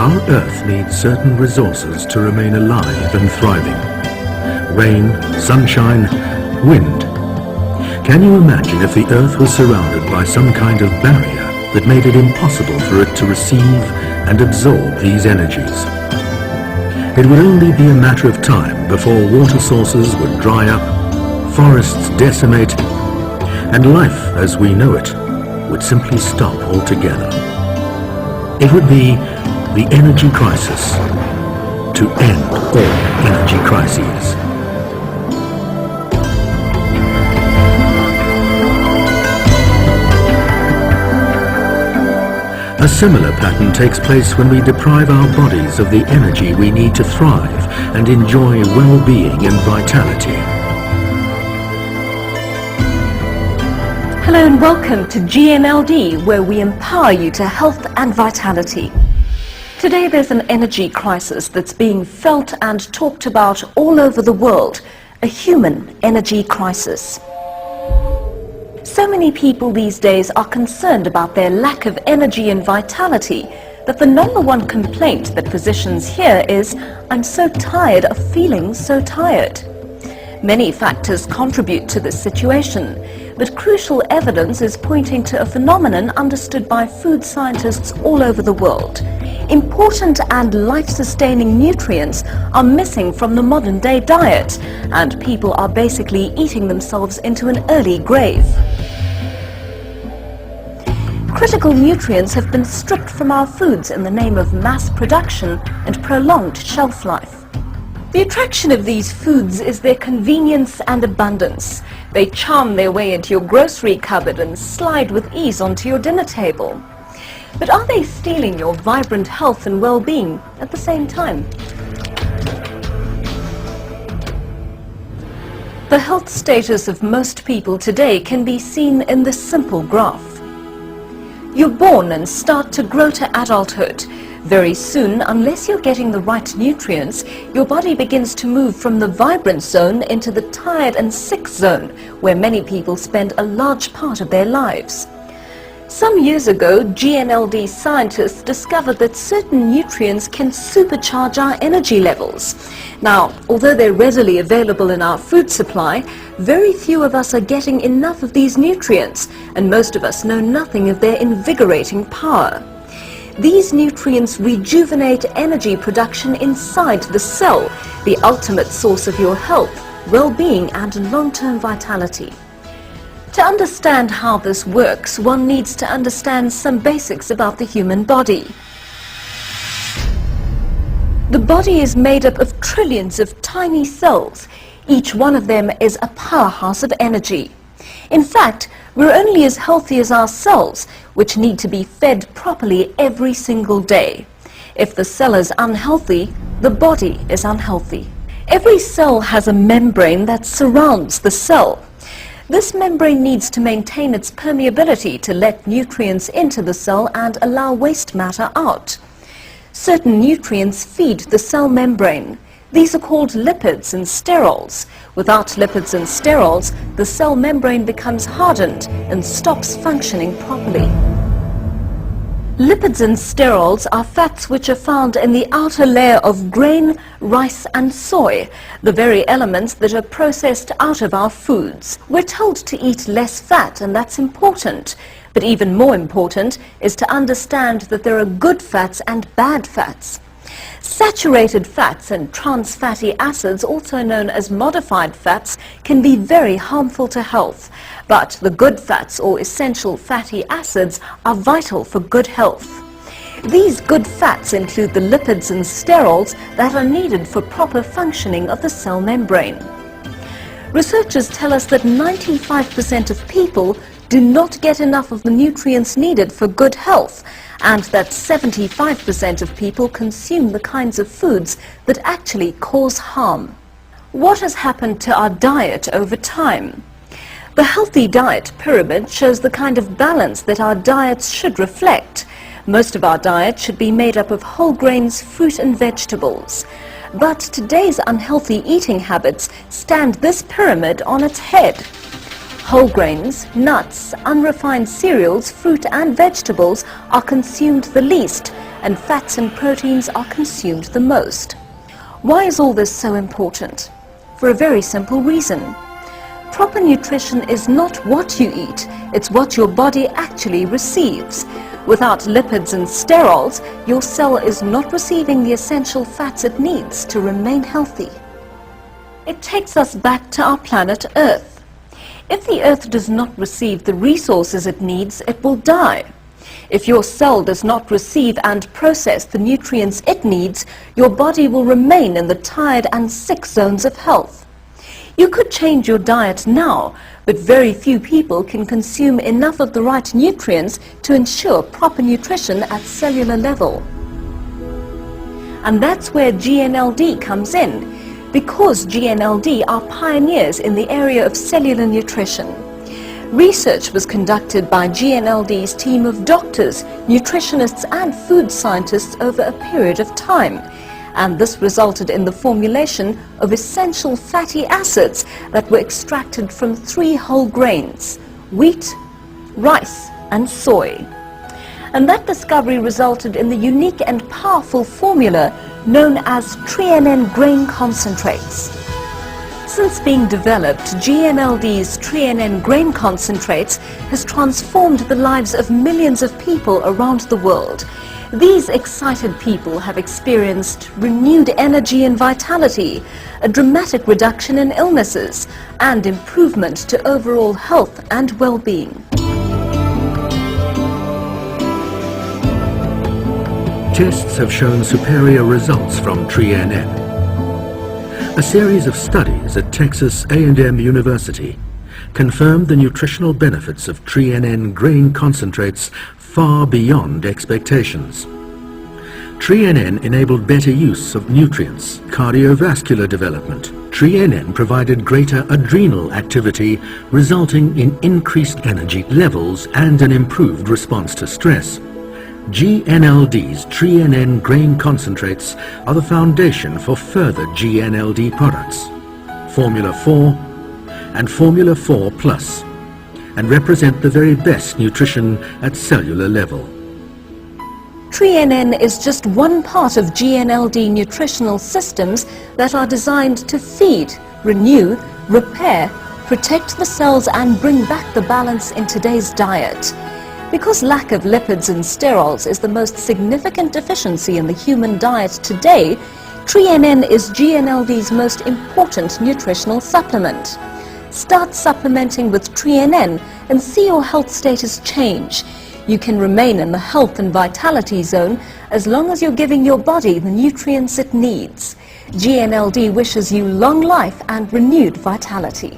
Our Earth needs certain resources to remain alive and thriving. Rain, sunshine, wind. Can you imagine if the Earth was surrounded by some kind of barrier that made it impossible for it to receive and absorb these energies? It would only be a matter of time before water sources would dry up, forests decimate, and life as we know it would simply stop altogether. It would be the energy crisis to end all energy crises. A similar pattern takes place when we deprive our bodies of the energy we need to thrive and enjoy well-being and vitality. Hello and welcome to GNLD, where we empower you to health and vitality. Today there's an energy crisis that's being felt and talked about all over the world, a human energy crisis. So many people these days are concerned about their lack of energy and vitality that the number one complaint that physicians hear is, "I'm so tired of feeling so tired." Many factors contribute to this situation, but crucial evidence is pointing to a phenomenon understood by food scientists all over the world. Important and life-sustaining nutrients are missing from the modern-day diet, and people are basically eating themselves into an early grave. Critical nutrients have been stripped from our foods in the name of mass production and prolonged shelf life. The attraction of these foods is their convenience and abundance. They charm their way into your grocery cupboard and slide with ease onto your dinner table. But are they stealing your vibrant health and well-being at the same time? The health status of most people today can be seen in this simple graph. You're born and start to grow to adulthood. Very soon, unless you're getting the right nutrients, your body begins to move from the vibrant zone into the tired and sick zone, where many people spend a large part of their lives. Some years ago, GNLD scientists discovered that certain nutrients can supercharge our energy levels. Now, although they're readily available in our food supply, very few of us are getting enough of these nutrients, and most of us know nothing of their invigorating power. These nutrients rejuvenate energy production inside the cell, the ultimate source of your health, well-being and long-term vitality. To understand how this works, one needs to understand some basics about the human body. The body is made up of trillions of tiny cells. Each one of them is a powerhouse of energy. In fact, we're only as healthy as our cells, which need to be fed properly every single day. If the cell is unhealthy, the body is unhealthy. Every cell has a membrane that surrounds the cell. This membrane needs to maintain its permeability to let nutrients into the cell and allow waste matter out. Certain nutrients feed the cell membrane. These are called lipids and sterols. Without lipids and sterols, the cell membrane becomes hardened and stops functioning properly. Lipids and sterols are fats which are found in the outer layer of grain, rice and soy, the very elements that are processed out of our foods. We're told to eat less fat, and that's important. But even more important is to understand that there are good fats and bad fats. Saturated fats and trans fatty acids, also known as modified fats, can be very harmful to health. But the good fats or essential fatty acids are vital for good health. These good fats include the lipids and sterols that are needed for proper functioning of the cell membrane. Researchers tell us that 95% of people do not get enough of the nutrients needed for good health, and that 75% of people consume the kinds of foods that actually cause harm. What has happened to our diet over time? The healthy diet pyramid shows the kind of balance that our diets should reflect. Most of our diet should be made up of whole grains, fruit and vegetables. But today's unhealthy eating habits stand this pyramid on its head. Whole grains, nuts, unrefined cereals, fruit and vegetables are consumed the least, and fats and proteins are consumed the most. Why is all this so important? For a very simple reason. Proper nutrition is not what you eat, it's what your body actually receives. Without lipids and sterols, your cell is not receiving the essential fats it needs to remain healthy. It takes us back to our planet Earth. If the Earth does not receive the resources it needs, it will die. If your cell does not receive and process the nutrients it needs, your body will remain in the tired and sick zones of health. You could change your diet now, but very few people can consume enough of the right nutrients to ensure proper nutrition at cellular level. And that's where GNLD comes in, because GNLD are pioneers in the area of cellular nutrition. Research was conducted by GNLD's team of doctors, nutritionists and food scientists over a period of time, and this resulted in the formulation of essential fatty acids that were extracted from 3 whole grains: wheat, rice and soy. And that discovery resulted in the unique and powerful formula known as en1 grain concentrates. Since being developed, GNLD's en1 grain concentrates has transformed the lives of millions of people around the world. These excited people have experienced renewed energy and vitality, a dramatic reduction in illnesses, and improvement to overall health and well-being. Tests have shown superior results from en1. A series of studies at Texas A&M University confirmed the nutritional benefits of en1 grain concentrates far beyond expectations. en1 enabled better use of nutrients, cardiovascular development. en1 provided greater adrenal activity, resulting in increased energy levels and an improved response to stress. GNLD's en1 grain concentrates are the foundation for further GNLD products, Formula 4 and Formula 4 Plus, and represent the very best nutrition at cellular level. en1 is just one part of GNLD nutritional systems that are designed to feed, renew, repair, protect the cells and bring back the balance in today's diet. Because lack of lipids and sterols is the most significant deficiency in the human diet today, en1 is GNLD's most important nutritional supplement. Start supplementing with en1 and see your health status change. You can remain in the health and vitality zone as long as you're giving your body the nutrients it needs. GNLD wishes you long life and renewed vitality.